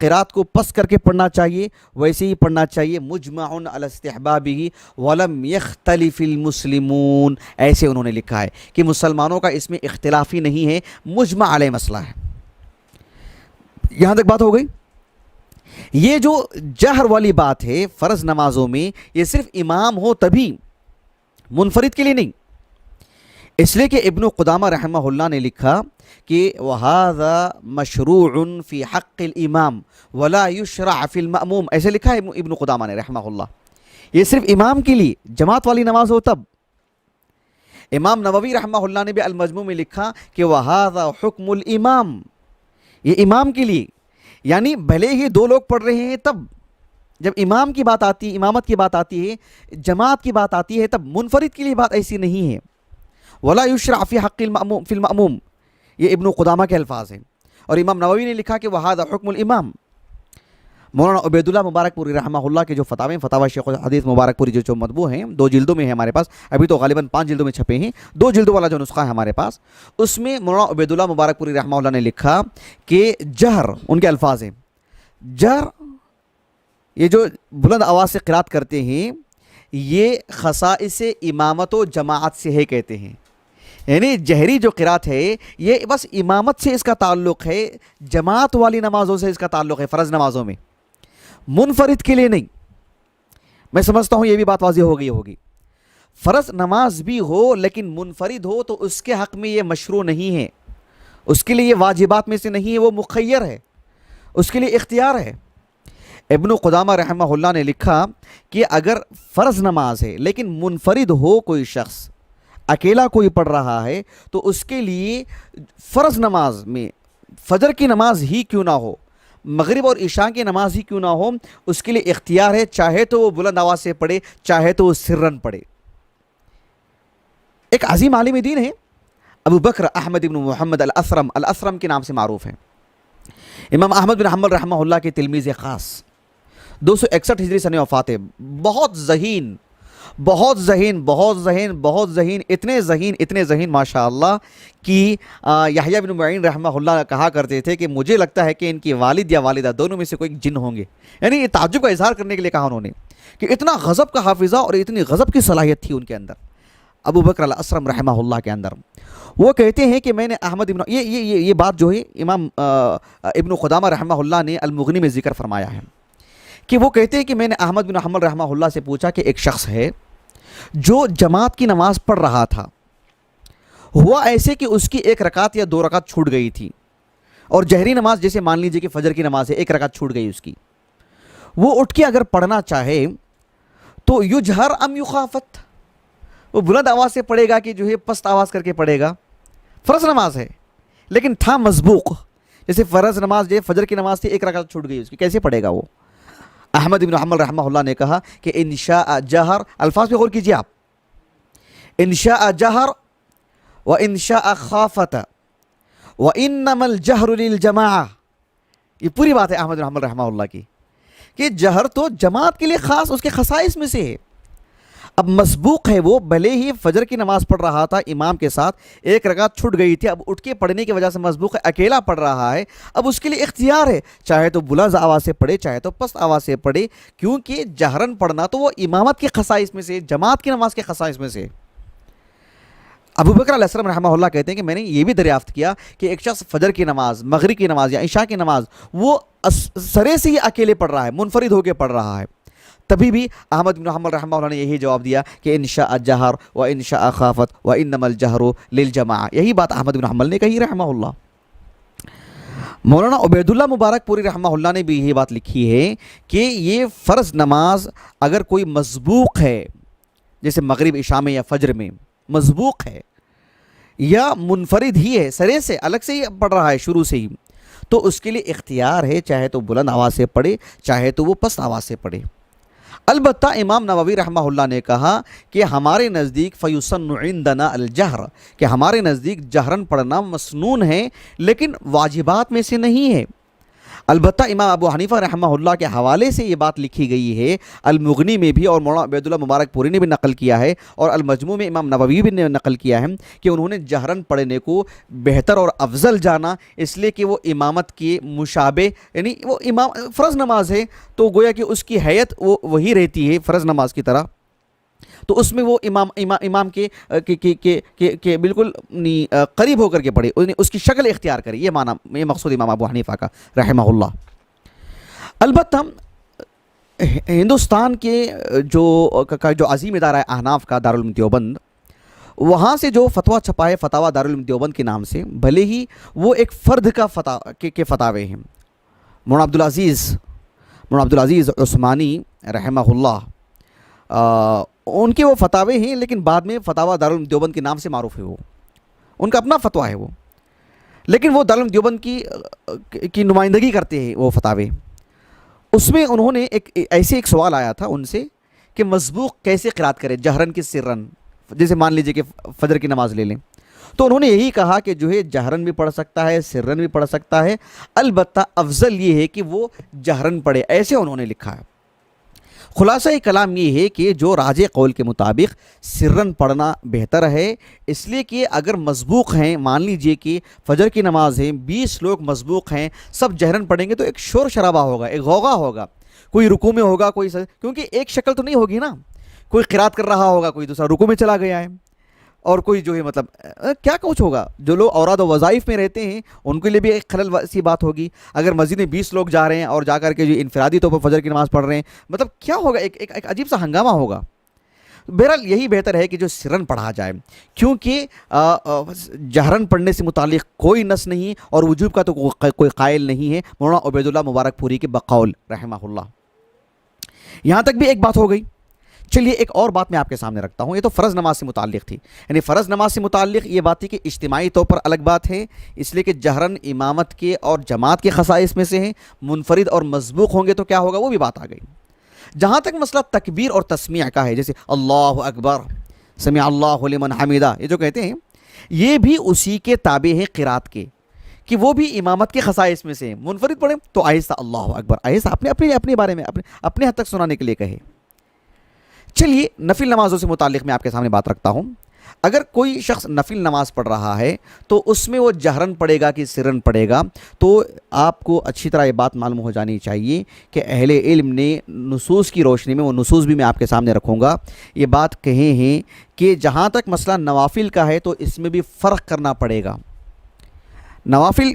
قرات کو پس کر کے پڑھنا چاہیے ویسے ہی پڑھنا چاہیے، مجمع علی استحبابہ ولم یختلف المسلمون، ایسے انہوں نے لکھا ہے کہ مسلمانوں کا اس میں اختلافی نہیں ہے، مجمع علیہ مسئلہ ہے۔ یہاں تک بات ہو گئی۔ یہ جو جہر والی بات ہے فرض نمازوں میں، یہ صرف امام ہو تبھی، منفرد کے لیے نہیں، اس لیے کہ ابن قدامہ رحمہ اللہ نے لکھا کہ وَهَذَا مَشْرُوعٌ فِي حَقِّ الْإِمَامِ وَلَا يُشْرَعَ فِي الْمَأْمُومِ، ایسے لکھا ہے ابن قدامہ نے رحمہ اللہ، یہ صرف امام کے لیے، جماعت والی نماز ہو تب۔ امام نووی رحمہ اللہ نے بھی المجموع میں لکھا کہ وَهَذَا حُكْمُ الْإِمَامِ، یہ امام کے لیے، یعنی بھلے ہی 2 لوگ پڑھ رہے ہیں تب، جب امام کی بات آتی ہے، امامت کی بات آتی ہے، جماعت کی بات آتی ہے، تب منفرد کے لیے بات ایسی نہیں ہے۔ ولا یشرع فی حق المأموم فی المأموم، یہ ابن قدامہ کے الفاظ ہیں، اور امام نووی نے لکھا کہ وہذا حکم الامام، مولانا عبیداللہ مبارک پوری رحمہ اللہ کے جو فتاوے ہیں، فتاوی شیخ الحدیث مبارک پوری جو مطبوع ہیں، 2 جلدوں میں ہے ہمارے پاس، ابھی تو غالباً 5 جلدوں میں چھپے ہیں، 2 جلدوں والا جو نسخہ ہے ہمارے پاس، اس میں مولانا عبیداللہ مبارک پوری رحمہ اللہ نے لکھا کہ جہر، ان کے الفاظ ہیں، جہر یہ جو بلند آواز سے قرات کرتے ہیں، یہ خصائص امامت و جماعت سے ہے کہتے ہیں، یعنی جہری جو قرات ہے یہ بس امامت سے اس کا تعلق ہے، جماعت والی نمازوں سے اس کا تعلق ہے، فرض نمازوں میں، منفرد کے لیے نہیں۔ میں سمجھتا ہوں یہ بھی بات واضح ہو گئی ہوگی۔ فرض نماز بھی ہو لیکن منفرد ہو تو اس کے حق میں یہ مشروع نہیں ہے، اس کے لیے یہ واجبات میں سے نہیں ہے، وہ مخیر ہے، اس کے لیے اختیار ہے۔ ابن قدامہ رحمہ اللہ نے لکھا کہ اگر فرض نماز ہے لیکن منفرد ہو کوئی شخص، اکیلا کوئی پڑھ رہا ہے، تو اس کے لیے فرض نماز میں فجر کی نماز ہی کیوں نہ ہو، مغرب اور عشاء کی نماز ہی کیوں نہ ہو، اس کے لیے اختیار ہے، چاہے تو وہ بلند آواز سے پڑھے، چاہے تو وہ سرن پڑھے۔ ایک عظیم عالم دین ہے ابو بکر احمد بن محمد الاسرم کے نام سے معروف ہیں، امام احمد بن حنبل رحمہ اللہ کے تلمیذ خاص، 261 ہجری سن وفات ہے، بہت ذہین، اتنے ذہین ماشاء اللہ کہ یحییٰ بن معین رحمہ اللہ کہا کرتے تھے کہ مجھے لگتا ہے کہ ان کی والد یا والدہ دونوں میں سے کوئی جن ہوں گے، یعنی یہ تعجب کا اظہار کرنے کے لیے کہا انہوں نے کہ اتنا غضب کا حافظہ اور اتنی غضب کی صلاحیت تھی ان کے اندر، ابو بکر الاسرم رحمہ اللہ کے اندر۔ وہ کہتے ہیں کہ میں نے احمد ابن یہ بات جو ہے امام ابن قدامہ رحمہ اللہ نے المغنی میں ذکر فرمایا ہے کہ وہ کہتے ہیں کہ میں نے احمد بن حنبل رحمہ اللہ سے پوچھا کہ ایک شخص ہے جو جماعت کی نماز پڑھ رہا تھا، ہوا ایسے کہ اس کی 1 رکعت یا 2 رکعت چھوٹ گئی تھی، اور جہری نماز جیسے مان لیجئے کہ فجر کی نماز ہے، 1 رکعت چھوٹ گئی اس کی، وہ اٹھ کے اگر پڑھنا چاہے تو یجہر ام یخافت، وہ بلند آواز سے پڑھے گا کہ جو ہے پست آواز کر کے پڑھے گا، فرض نماز ہے لیکن تھا مسبوق، جیسے فرض نماز جو فجر کی نماز تھی، 1 رکعت چھوٹ گئی اس کی، کیسے پڑھے گا وہ؟ احمد بن حنبل رحمہ اللہ نے کہا کہ انشاء جہر، الفاظ پہ غور کیجئے آپ، انشاء جہر و انشاء خافت و انما الجہر للجماعہ، یہ پوری بات ہے احمد بن حنبل رحمہ اللہ کی کہ جہر تو جماعت کے لیے خاص اس کے خصائص میں سے ہے۔ اب مسبوق ہے وہ، بھلے ہی فجر کی نماز پڑھ رہا تھا امام کے ساتھ، 1 رکعت چھٹ گئی تھی، اب اٹھ کے پڑھنے کی وجہ سے مسبوق ہے، اکیلا پڑھ رہا ہے، اب اس کے لیے اختیار ہے، چاہے تو بلند آواز سے پڑھے چاہے تو پست آواز سے پڑھے، کیونکہ جہرن پڑھنا تو وہ امامت کے خصائص میں سے، جماعت کی نماز کے خصائص میں سے۔ ابو بکر علیہ السلام رحمہ اللہ کہتے ہیں کہ میں نے یہ بھی دریافت کیا کہ ایک شخص فجر کی نماز، مغرب کی نماز یا عشاء کی نماز وہ سرے سے ہی اکیلے پڑھ رہا ہے، منفرد ہو کے پڑھ رہا ہے، تبھی بھی احمد بن حنبل رحمہ اللہ نے یہی جواب دیا کہ انشاء جہر و انشاء خافت و انما الجہر للجماعہ، یہی بات احمد بن حنبل نے کہی رحمہ اللہ۔ مولانا عبیداللہ مبارک پوری رحمہ اللہ نے بھی یہی بات لکھی ہے کہ یہ فرض نماز اگر کوئی مسبوق ہے، جیسے مغرب عشاء میں یا فجر میں مسبوق ہے، یا منفرد ہی ہے، سرے سے الگ سے ہی پڑھ رہا ہے شروع سے ہی، تو اس کے لیے اختیار ہے، چاہے تو بلند آواز سے پڑھے چاہے تو وہ پست آواز سے پڑھے۔ البتہ امام نووی رحمہ اللہ نے کہا کہ ہمارے نزدیک فیسن عندنا الجہر، کہ ہمارے نزدیک جہرن پڑھنا مسنون ہے لیکن واجبات میں سے نہیں ہے۔ البتہ امام ابو حنیفہ رحمہ اللہ کے حوالے سے یہ بات لکھی گئی ہے المغنی میں بھی، اور مولانا عبیداللہ مبارک پوری نے بھی نقل کیا ہے، اور المجموع میں امام نووی بھی نے نقل کیا ہے کہ انہوں نے جہرن پڑھنے کو بہتر اور افضل جانا، اس لیے کہ وہ امامت کے مشابہ، یعنی وہ امام فرض نماز ہے تو گویا کہ اس کی حیت وہ وہی رہتی ہے فرض نماز کی طرح، تو اس میں وہ امام کے بالکل قریب ہو کر کے پڑھے، اس کی شکل اختیار کرے، یہ معنی، یہ مقصود امام ابو حنیفہ کا رحمہ اللہ۔ البتہ ہندوستان کے جو عظیم ادارہ ہے احناف کا، دارالعلوم دیوبند، وہاں سے جو فتویٰ چھپا ہے فتاویٰ دارالعلوم دیوبند کے نام سے، بھلے ہی وہ ایک فرد کا فتاوے ہیں، مولانا عبدالعزیز عثمانی رحمہ اللہ، ان کے وہ فتاوے ہیں، لیکن بعد میں فتاویٰ دارالعلوم دیوبند کے نام سے معروف ہے، وہ ان کا اپنا فتویٰ ہے وہ، لیکن وہ دارالعلوم دیوبند کی نمائندگی کرتے ہیں وہ فتاوے۔ اس میں انہوں نے ایک سوال آیا تھا ان سے کہ مسبوق کیسے قرات کرے، جہرن کی سرن، جیسے مان لیجئے کہ فجر کی نماز لے لیں، تو انہوں نے یہی کہا کہ جو ہے جہرن بھی پڑھ سکتا ہے، سرن بھی پڑھ سکتا ہے، البتہ افضل یہ ہے کہ وہ جہرن پڑھے، ایسے انہوں نے لکھا ہے۔ خلاصہ کلام یہ ہے کہ جو راجح قول کے مطابق سرن پڑھنا بہتر ہے، اس لیے کہ اگر مسبوق ہیں، مان لیجئے کہ فجر کی نماز ہے، 20 لوگ مسبوق ہیں، سب جہرن پڑھیں گے تو ایک شور شرابہ ہوگا، ایک غوغا ہوگا، کوئی رکوع میں ہوگا، کیونکہ ایک شکل تو نہیں ہوگی نا، کوئی قرات کر رہا ہوگا، کوئی دوسرا رکوع میں چلا گیا ہے، اور کوئی جو ہے مطلب کیا کچھ ہوگا۔ جو لوگ اوراد و وظائف میں رہتے ہیں ان کے لیے بھی ایک خلل سی بات ہوگی، اگر مسجد میں 20 لوگ جا رہے ہیں اور جا کر کے جو انفرادی طور پر فجر کی نماز پڑھ رہے ہیں، مطلب کیا ہوگا، ایک عجیب سا ہنگامہ ہوگا۔ بہرحال یہی بہتر ہے کہ جو سرن پڑھا جائے، کیونکہ جہرن پڑھنے سے متعلق کوئی نص نہیں اور وجوب کا تو کوئی قائل نہیں ہے، مولانا عبید اللہ مبارک پوری کے بقول رحمہ اللہ۔ یہاں تک بھی ایک بات ہو گئی۔ چلیے ایک اور بات میں آپ کے سامنے رکھتا ہوں، یہ تو فرض نماز سے متعلق تھی، یعنی فرض نماز سے متعلق یہ بات تھی کہ اجتماعی طور پر الگ بات ہے، اس لیے کہ جہرن امامت کے اور جماعت کے خصائص میں سے ہیں، منفرد اور مسبوق ہوں گے تو کیا ہوگا، وہ بھی بات آ گئی۔ جہاں تک مسئلہ تکبیر اور تسمیع کا ہے، جیسے اللہ اکبر، سمع اللہ لمن حمدہ، یہ جو کہتے ہیں یہ بھی اسی کے تابع ہیں قرات کے، کہ وہ بھی امامت کے خصائص میں سے ہیں، منفرد پڑھیں تو آہستہ اللہ اکبر، آہستہ اپنے بارے میں اپنے حد تک سنانے کے لیے کہے۔ چلیے نفل نمازوں سے متعلق میں آپ کے سامنے بات رکھتا ہوں۔ اگر کوئی شخص نفل نماز پڑھ رہا ہے تو اس میں وہ جہرن پڑھے گا کہ سرن پڑھے گا، تو آپ کو اچھی طرح یہ بات معلوم ہو جانی چاہیے کہ اہل علم نے نصوص کی روشنی میں، وہ نصوص بھی میں آپ کے سامنے رکھوں گا، یہ بات کہے ہیں کہ جہاں تک مسئلہ نوافل کا ہے تو اس میں بھی فرق کرنا پڑے گا۔ نوافل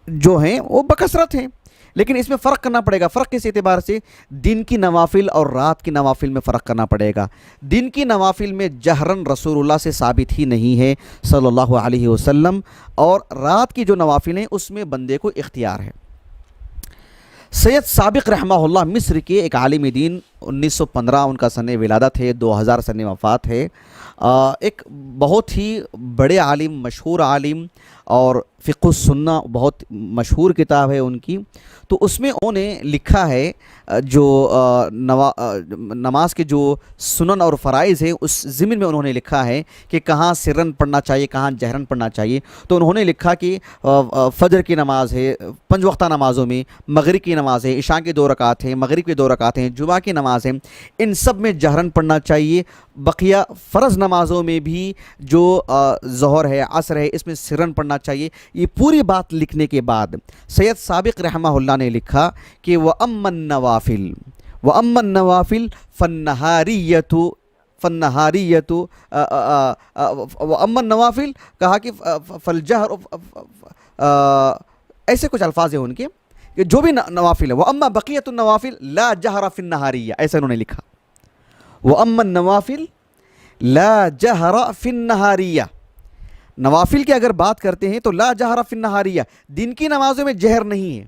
جو ہیں وہ بکثرت ہیں، لیکن اس میں فرق کرنا پڑے گا۔ فرق کس اعتبار سے؟ دن کی نوافل اور رات کی نوافل میں فرق کرنا پڑے گا۔ دن کی نوافل میں جہرن رسول اللہ سے ثابت ہی نہیں ہے صلی اللہ علیہ وسلم، اور رات کی جو نوافل ہیں اس میں بندے کو اختیار ہے۔ سید سابق رحمہ اللہ مصر کے ایک عالم دین، 1915 ان کا سن ولادت ہے، 2000 سن وفات ہے، ایک بہت ہی بڑے عالم، مشہور عالم، اور فقہ السنہ بہت مشہور کتاب ہے ان کی، تو اس میں انہوں نے لکھا ہے جو نماز کے جو سنن اور فرائض ہیں اس ضمن میں انہوں نے لکھا ہے کہ کہاں سرن پڑھنا چاہیے، کہاں جہرن پڑھنا چاہیے۔ تو انہوں نے لکھا کہ فجر کی نماز ہے، 5 وقتہ نمازوں میں، مغرب کی نماز ہے، عشاء کے 2 رکعت ہیں، مغرب کے 2 رکعت ہیں، جمعہ کی نماز ہے، ان سب میں جہرن پڑھنا چاہیے۔ بقیہ فرض نمازوں میں بھی جو ظہر ہے، عصر ہے، اس میں سرن پڑھنا چاہیے۔ یہ پوری بات لکھنے کے بعد سید سابق رحمہ اللہ نے لکھا کہ وَأَمَّا النَّوَافِلُ فَالنَّهَارِيَّةُ وَأَمَّا النَّوَافِلُ، کہا کہ فَالْجَهْرُ، ایسے کچھ الفاظ ہیں ان کے کہ جو بھی نوافل ہے، وَأَمَّا بَقِيَّةُ النَّوَافِلُ لَا جَهْرَ فِي النَّهَارِيَّةِ، ایسے انہوں نے لکھا، وَأَمَّا النَّوَافِلُ لَا جَهْرَ فِي النَّهَارِيَّةِ، نوافل کی اگر بات کرتے ہیں تو لا جہر فی النہاریہ، دن کی نمازوں میں جہر نہیں ہے،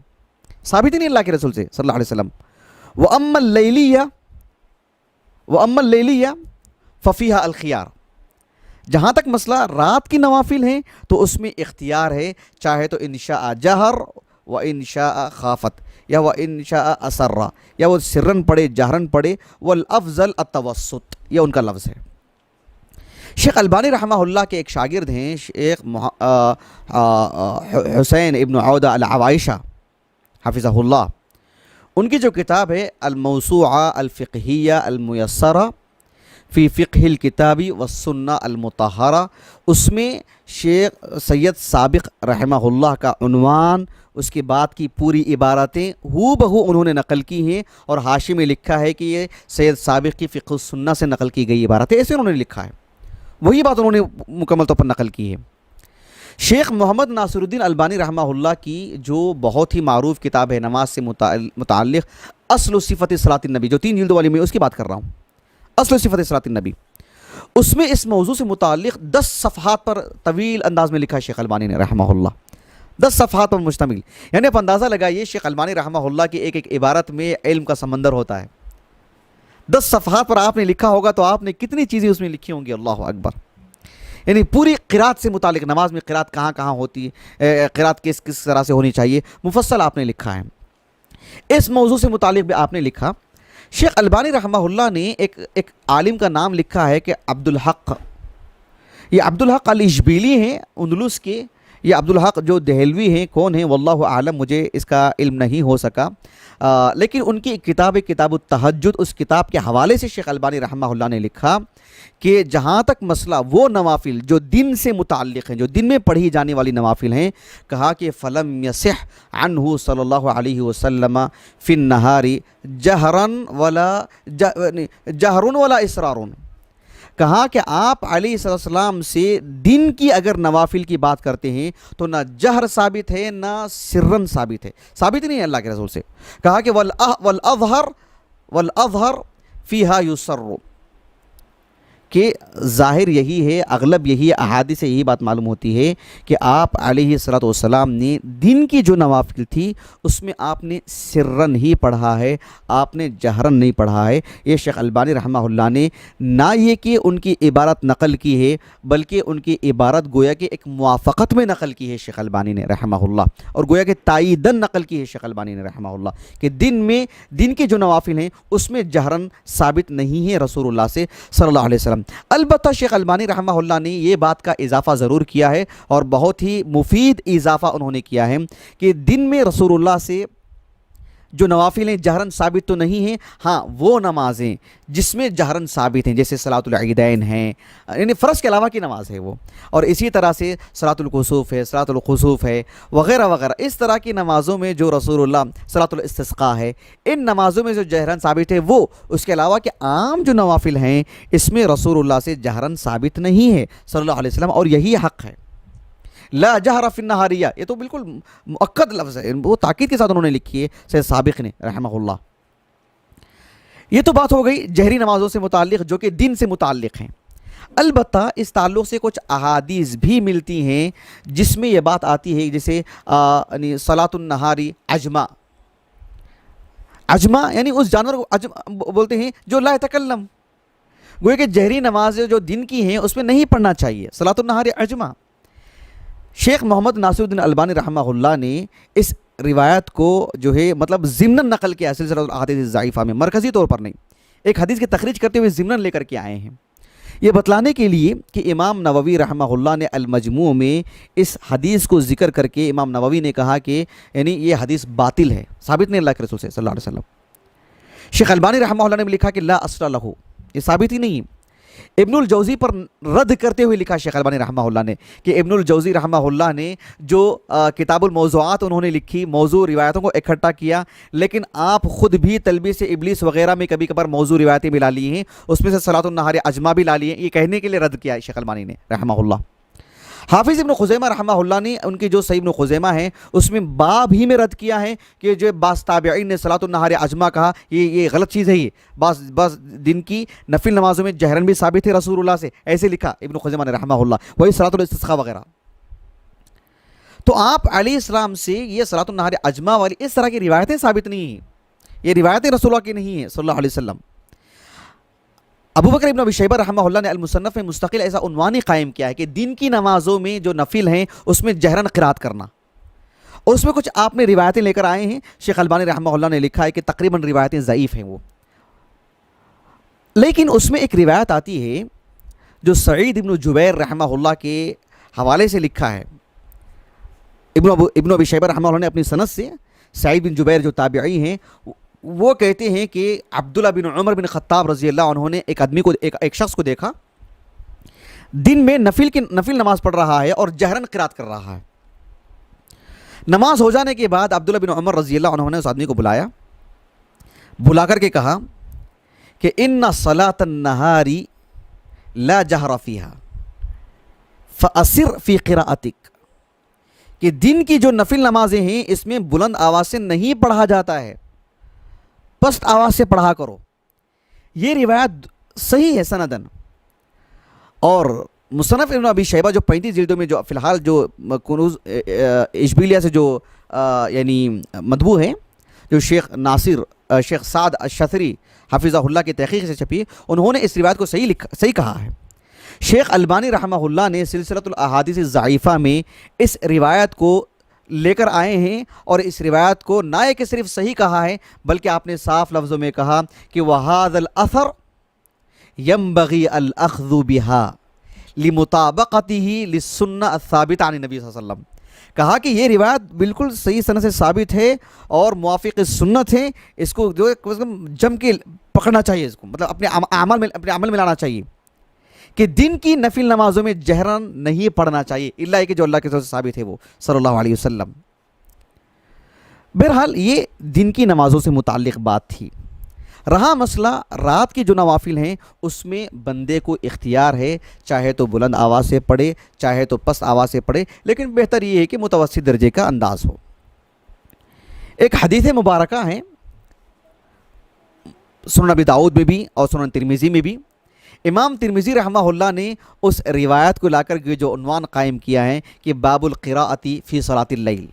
ثابت ہی نہیں اللہ کے رسول سے صلی اللہ علیہ وسلم۔ وَأَمَّا اللیلیہ فَفِيهَا الْخِيَارُ، جہاں تک مسئلہ رات کی نوافل ہیں تو اس میں اختیار ہے، چاہے تو انشاء جہر و انشاء خافت، یا وہ انشاء اسرا، یا وہ سرن پڑھے جہرن پڑھے، والافضل التوسط، یہ ان کا لفظ ہے۔ شیخ البانی رحمہ اللہ کے ایک شاگرد ہیں شیخ حسین ابن عودہ العوائشہ حفظہ اللہ، ان کی جو کتاب ہے الموسوعہ الفقہیہ المیسرہ فی فقہ الکتاب والسنہ المطہرہ، اس میں شیخ سید سابق رحمہ اللہ کا عنوان، اس کے بعد کی پوری عبارتیں ہو بہو انہوں نے نقل کی ہیں، اور حاشی میں لکھا ہے کہ یہ سید سابق کی فقہ السنہ سے نقل کی گئی عبارتیں، ایسے انہوں نے لکھا ہے، وہی بات انہوں نے مکمل طور پر نقل کی ہے۔ شیخ محمد ناصر الدین البانی رحمہ اللہ کی جو بہت ہی معروف کتاب ہے نماز سے متعلق، اصل صفت صلاۃ النبی، جو 3 جلدوں والی میں اس کی بات کر رہا ہوں، اصل صفت صلاۃ النبی، اس میں اس موضوع سے متعلق 10 صفحات پر طویل انداز میں لکھا ہے شیخ البانی نے رحمہ اللہ، 10 صفحات پر مشتمل، یعنی آپ اندازہ لگائیے شیخ البانی رحمہ اللہ کی ایک ایک عبارت میں علم کا سمندر ہوتا ہے۔ 10 صفحات پر آپ نے لکھا ہوگا تو آپ نے کتنی چیزیں اس میں لکھی ہوں گی، اللہ اکبر، یعنی پوری قرات سے متعلق، نماز میں قرات کہاں کہاں ہوتی ہے، قرات کس کس طرح سے ہونی چاہیے، مفصل آپ نے لکھا ہے۔ اس موضوع سے متعلق بھی آپ نے لکھا۔ شیخ البانی رحمہ اللہ نے ایک عالم کا نام لکھا ہے کہ عبد الحق، یہ عبدالحق الاشبیلی ہیں اندلس کے، یہ عبدالحق جو دہلوی ہیں کون ہیں واللہ عالم، مجھے اس کا علم نہیں ہو سکا، لیکن ان کی کتاب التہجد، اس کتاب کے حوالے سے شیخ البانی رحمہ اللہ نے لکھا کہ جہاں تک مسئلہ وہ نوافل جو دن سے متعلق ہیں، جو دن میں پڑھی جانے والی نوافل ہیں، کہا کہ فلم یصح عنہ صلی اللہ علیہ وسلم فی النہار جہر ولا اسرار، کہا کہ آپ علیہ السلام سے دن کی اگر نوافل کی بات کرتے ہیں تو نہ جہر ثابت ہے نہ سرن ثابت ہے، ثابت نہیں ہے اللہ کے رسول سے. کہا کہ والاظہر فیہا یسر، کہ ظاہر یہی ہے، اغلب یہی ہے، احادیث سے یہی بات معلوم ہوتی ہے کہ آپ علیہ السلام نے دن کی جو نوافل تھی اس میں آپ نے سرن ہی پڑھا ہے، آپ نے جہرن نہیں پڑھا ہے. یہ شیخ البانی رحمہ اللہ نے نہ یہ کہ ان کی عبارت نقل کی ہے، بلکہ ان کی عبارت گویا کہ ایک موافقت میں نقل کی ہے شیخ البانی نے رحمہ اللہ، اور گویا کہ تائیدن نقل کی ہے شیخ البانی نے رحمہ اللہ کہ دن کی جو نوافل ہیں اس میں جہرن ثابت نہیں ہے رسول اللہ سے صلی اللہ علیہ وسلم. البتہ شیخ البانی رحمہ اللہ نے یہ بات کا اضافہ ضرور کیا ہے، اور بہت ہی مفید اضافہ انہوں نے کیا ہے کہ دن میں رسول اللہ سے جو نوافل ہیں جہرن ثابت تو نہیں ہیں، ہاں وہ نمازیں جس میں جہرن ثابت ہیں جیسے صلاۃ العیدین ہیں، یعنی فرض کے علاوہ کی نماز ہے وہ، اور اسی طرح سے صلاۃ الکسوف ہے، صلاۃ الخسوف ہے، وغیرہ وغیرہ. اس طرح کی نمازوں میں جو رسول اللہ صلاۃ الاستسقاء ہے، ان نمازوں میں جو جہرن ثابت ہے وہ. اس کے علاوہ کہ عام جو نوافل ہیں اس میں رسول اللہ سے جہرن ثابت نہیں ہے صلی اللہ علیہ وسلم، اور یہی حق ہے. لا جہر فی النہاریہ، یہ تو بالکل مؤکد لفظ ہے، وہ تاکید کے ساتھ انہوں نے لکھی ہے سید سابق نے رحمہ اللہ. یہ تو بات ہو گئی جہری نمازوں سے متعلق جو کہ دن سے متعلق ہیں. البتہ اس تعلق سے کچھ احادیث بھی ملتی ہیں جس میں یہ بات آتی ہے، جیسے یعنی صلاۃ النہاری عجمہ یعنی اس جانور کو بولتے ہیں جو لا یتکلم، گویا کہ جہری نماز جو دن کی ہیں اس میں نہیں پڑھنا چاہیے، صلاۃ النہاری عجمہ. شیخ محمد ناصر الدین البانی رحمہ اللہ نے اس روایت کو جو ہے مطلب ضمناً نقل کیا سلسلہ الاحادیث الضعیفہ میں، مرکزی طور پر نہیں، ایک حدیث کی تخریج کرتے ہوئے ضمناً لے کر کے آئے ہیں، یہ بتلانے کے لیے کہ امام نووی رحمہ اللہ نے المجموع میں اس حدیث کو ذکر کر کے امام نووی نے کہا کہ یعنی یہ حدیث باطل ہے، ثابت نہیں اللہ کے رسول سے صلی اللہ علیہ وسلم. شیخ البانی رحمہ اللہ نے بھی لکھا کہ لا اصل لہ، یہ ثابت ہی نہیں. ابن الجوزی پر رد کرتے ہوئے لکھا شیخ البانی رحمہ اللہ نے کہ ابن الجوزی رحمہ اللہ نے جو کتاب الموضوعات انہوں نے لکھی، موضوع روایتوں کو اکٹھا کیا، لیکن آپ خود بھی تلبیس ابلیس وغیرہ میں کبھی کبھار موضوع روایتیں بھی لا لی ہیں، اس میں سے صلاۃ النہار عجمہ بھی لا لی ہیں، یہ کہنے کے لیے رد کیا ہے شیخ البانی نے رحمہ اللہ. حافظ ابن خزیمہ رحمہ اللہ نے ان کی جو صحیح ابن خزیمہ ہیں اس میں باب ہی میں رد کیا ہے کہ جو بعض تابعین نے صلاۃ النہار عجمہ کہا یہ غلط چیز ہے. یہ بعض دن کی نفل نمازوں میں جہرن بھی ثابت ہے رسول اللہ سے، ایسے لکھا ابن خزیمہ نے رحمہ اللہ، وہی صلاۃ الاستسقاء وغیرہ. تو آپ علیہ السلام سے یہ صلاۃ النہار عجمہ والی اس طرح کی روایتیں ثابت نہیں ہیں، یہ روایتیں رسول اللہ کی نہیں ہیں صلی اللہ علیہ وسلم. ابو بکر ابن ابی شیبہ رحمہ اللہ نے المصنف میں مستقل ایسا عنوان ہی قائم کیا ہے کہ دن کی نمازوں میں جو نفل ہیں اس میں جہرن قرات کرنا، اور اس میں کچھ آپ نے روایتیں لے کر آئے ہیں. شیخ البانی رحمہ اللہ نے لکھا ہے کہ تقریباً روایتیں ضعیف ہیں وہ، لیکن اس میں ایک روایت آتی ہے جو سعید ابن جبیر رحمہ اللہ کے حوالے سے لکھا ہے. ابن ابی شیبہ رحمہ اللہ نے اپنی سند سے سعید بن جبیر جو تابعی ہیں وہ کہتے ہیں کہ عبداللہ بن عمر بن خطاب رضی اللہ عنہ نے ایک شخص کو دیکھا دن میں نفل نماز پڑھ رہا ہے اور جہرن قرات کر رہا ہے. نماز ہو جانے کے بعد عبداللہ بن عمر رضی اللہ عنہ نے اس آدمی کو بلا کر کے کہا کہ ان صلاۃ النہار لا جہر فیہا فاسر فی قراءتک، کہ دن کی جو نفل نمازیں ہیں اس میں بلند آواز سے نہیں پڑھا جاتا ہے، پست آواز سے پڑھا کرو. یہ روایت صحیح ہے سندن. اور مصنف ابن ابی شیبہ جو 35 جلدوں میں جو فی الحال جو کنوز اشبیلیہ سے جو یعنی مطبوع ہیں، جو شیخ سعد الشثری حفظہ اللہ کی تحقیق سے چھپی، انہوں نے اس روایت کو صحیح کہا ہے. شیخ البانی رحمہ اللہ نے سلسلۃ الاحادیث الضعیفہ میں اس روایت کو لے کر آئے ہیں، اور اس روایت کو نہ کہ صرف صحیح کہا ہے بلکہ آپ نے صاف لفظوں میں کہا کہ وَهَذَا الْأَثَرُ يَنْبَغِي الْأَخْذُ بِهَا لمطابقته للسنہ الثابتہ عن النبی صلی اللہ علیہ وسلم. کہا کہ یہ روایت بالکل صحیح سند سے ثابت ہے اور موافق سنت ہے، اس کو جو جم کے پکڑنا چاہیے، اس کو مطلب اپنے عمل میں لانا چاہیے کہ دن کی نفل نمازوں میں جہرن نہیں پڑھنا چاہیے الا کہ جو اللہ کے طرف سے ثابت ہے وہ صلی اللہ علیہ وسلم. بہرحال یہ دن کی نمازوں سے متعلق بات تھی. رہا مسئلہ رات کی جو نوافل ہیں اس میں بندے کو اختیار ہے، چاہے تو بلند آواز سے پڑھے چاہے تو پست آواز سے پڑھے، لیکن بہتر یہ ہے کہ متوسط درجے کا انداز ہو. ایک حدیث مبارکہ ہے سنن ابی داؤد میں بھی اور سنن ترمذی میں بھی. امام ترمذی رحمہ اللہ نے اس روایت کو لا کر کے جو عنوان قائم کیا ہے کہ باب القراءۃ فی صلاۃ اللیل،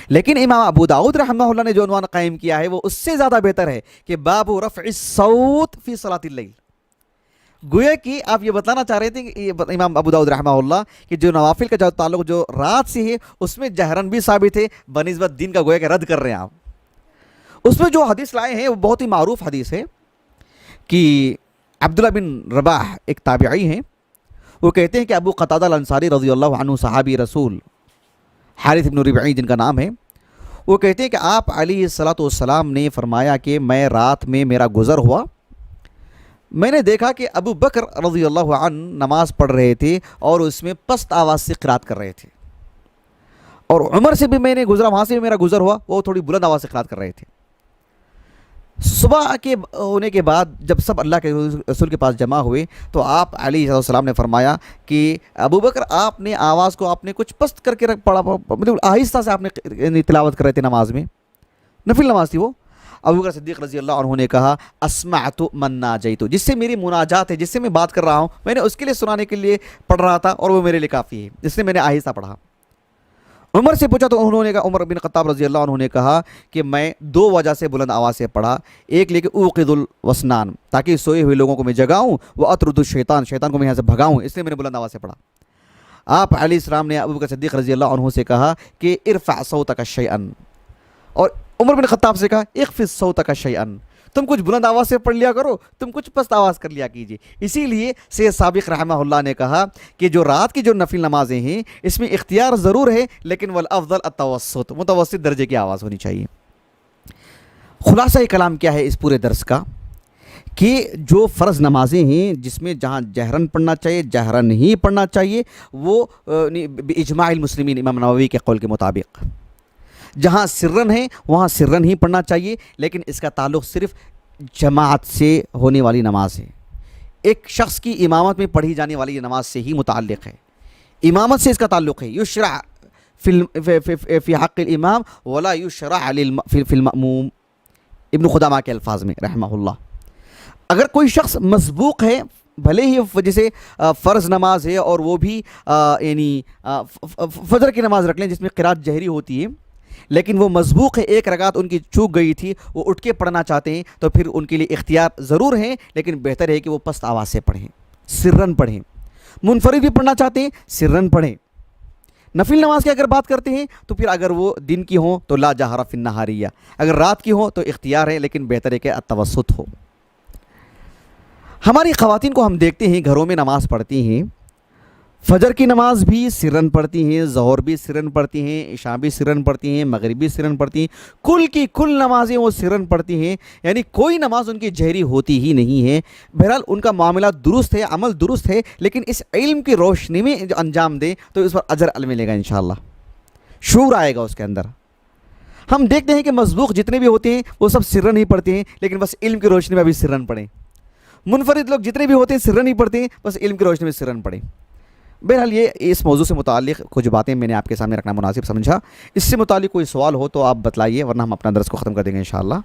لیکن امام ابو داؤد رحمہ اللہ نے جو عنوان قائم کیا ہے وہ اس سے زیادہ بہتر ہے کہ باب رفع الصوت فی صلاۃ اللیل. گویا کہ آپ یہ بتانا چاہ رہے تھے کہ امام ابو داؤد رحمہ اللہ کہ جو نوافل کا جو تعلق جو رات سے ہے اس میں جہرن بھی ثابت ہے بنسبت دن کا، گویا کہ رد کر رہے ہیں آپ. اس میں جو حدیث لائے ہیں وہ بہت ہی معروف حدیث ہے کہ عبداللہ بن رباح ایک تابعی ہیں، وہ کہتے ہیں کہ ابو قتادہ الانصاری رضی اللہ عنہ صحابی رسول حارث بن ربعی جن کا نام ہے، وہ کہتے ہیں کہ آپ علیہ الصلاۃ والسلام نے فرمایا کہ میں رات میں میرا گزر ہوا، میں نے دیکھا کہ ابو بکر رضی اللہ عنہ نماز پڑھ رہے تھے اور اس میں پست آواز سے قرات کر رہے تھے، اور عمر سے بھی میں نے گزرا، وہاں سے بھی میرا گزر ہوا، وہ تھوڑی بلند آواز سے قرات کر رہے تھے. صبح کے ہونے کے بعد جب سب اللہ کے رسول کے پاس جمع ہوئے تو آپ علیہ السلام نے فرمایا کہ ابو بکر آپ نے آواز کو آپ نے کچھ پست کر کے پڑھا، مطلب آہستہ سے آپ نے تلاوت کر رہے تھے نماز میں، نفل نماز تھی وہ. ابو بکر صدیق رضی اللہ عنہ نے کہا اسمعت من ناجیت، جس سے میری مناجات ہے، جس سے میں بات کر رہا ہوں، میں نے اس کے لیے سنانے کے لیے پڑھ رہا تھا اور وہ میرے لیے کافی ہے، جس سے میں نے آہستہ پڑھا. عمر سے پوچھا تو انہوں نے کہا، عمر بن خطاب رضی اللہ عنہ نے کہا کہ میں دو وجہ سے بلند آواز سے پڑھا. ایک لے کے اوقظ الوسنان، تاکہ سوئے ہوئے لوگوں کو میں جگاؤں، وہ اطرد الشیطان، شیطان کو میں یہاں سے بھگاؤں، اس لیے میں نے بلند آواز سے پڑھا. آپ علیہ السلام نے ابو بکر صدیق رضی اللہ عنہ سے کہا کہ ارفع صوتک شیئا، اور عمر بن خطاب سے کہا اخفض صوتک شیئا، تم کچھ بلند آواز سے پڑھ لیا کرو، تم کچھ پست آواز کر لیا کیجیے. اسی لیے سید سابق رحمہ اللہ نے کہا کہ جو رات کی جو نفل نمازیں ہیں اس میں اختیار ضرور ہے، لیکن والافضل التوسط، متوسط درجے کی آواز ہونی چاہیے. خلاصہ کلام کیا ہے اس پورے درس کا کہ جو فرض نمازیں ہیں جس میں جہاں جہرن پڑھنا چاہیے جہرن نہیں پڑھنا چاہیے، وہ باجماع المسلمین امام نووی کے قول کے مطابق جہاں سرن ہے وہاں سرن ہی پڑھنا چاہیے، لیکن اس کا تعلق صرف جماعت سے ہونے والی نماز ہے. ایک شخص کی امامت میں پڑھی جانے والی نماز سے ہی متعلق ہے، امامت سے اس کا تعلق ہے. یشرع فی حق الامام ولا یشرع فی المأموم، ابن خدامہ کے الفاظ میں رحمہ اللہ. اگر کوئی شخص مسبوق ہے، بھلے ہی جیسے فرض نماز ہے اور وہ بھی یعنی فجر کی نماز رکھ لیں جس میں قرات جہری ہوتی ہے، لیکن وہ مسبوق ہے، ایک رکعت ان کی چوک گئی تھی، وہ اٹھ کے پڑھنا چاہتے ہیں تو پھر ان کے لیے اختیار ضرور ہے، لیکن بہتر ہے کہ وہ پست آواز سے پڑھیں، سرن پڑھیں. منفرد بھی پڑھنا چاہتے ہیں سرن پڑھیں. نفل نماز کی اگر بات کرتے ہیں تو پھر اگر وہ دن کی ہوں تو لا جہر فی النہاریہ، اگر رات کی ہوں تو اختیار ہے، لیکن بہتر ہے کہ التوسط ہو. ہماری خواتین کو ہم دیکھتے ہیں گھروں میں نماز پڑھتی ہیں، فجر کی نماز بھی سرن پڑھتی ہیں، ظہر بھی سرن پڑھتی ہیں، عشاء بھی سرن پڑھتی ہیں، مغرب بھی سرن پڑھتی ہیں، کل کی کل نمازیں وہ سرن پڑھتی ہیں، یعنی کوئی نماز ان کی جہری ہوتی ہی نہیں ہے. بہرحال ان کا معاملہ درست ہے، عمل درست ہے، لیکن اس علم کی روشنی میں جو انجام دیں تو اس پر اجر ملے گا انشاءاللہ، شعور آئے گا اس کے اندر. ہم دیکھتے ہیں کہ مسبوق جتنے بھی ہوتے ہیں وہ سب سرن ہی پڑھتے ہیں، لیکن بس علم کی روشنی میں ابھی سرن پڑھیں. منفرد لوگ جتنے بھی ہوتے ہیں سرن ہی پڑھتے ہیں، بس علم کی روشنی میں سرن پڑھیں. بہرحال یہ اس موضوع سے متعلق کچھ باتیں میں نے آپ کے سامنے رکھنا مناسب سمجھا. اس سے متعلق کوئی سوال ہو تو آپ بتلائیے، ورنہ ہم اپنا درس کو ختم کر دیں گے انشاءاللہ.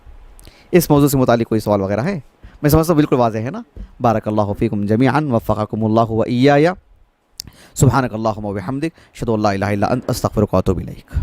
اس موضوع سے متعلق کوئی سوال وغیرہ ہے؟ میں سمجھتا ہوں بالکل واضح ہے نا. بارک اللہ فیکم جمیعا وفقکم اللہ و ایایا. سبحانک اللہم و بحمدک اشہد ان لا الہ الا انت استغفرک و اتوب الیک.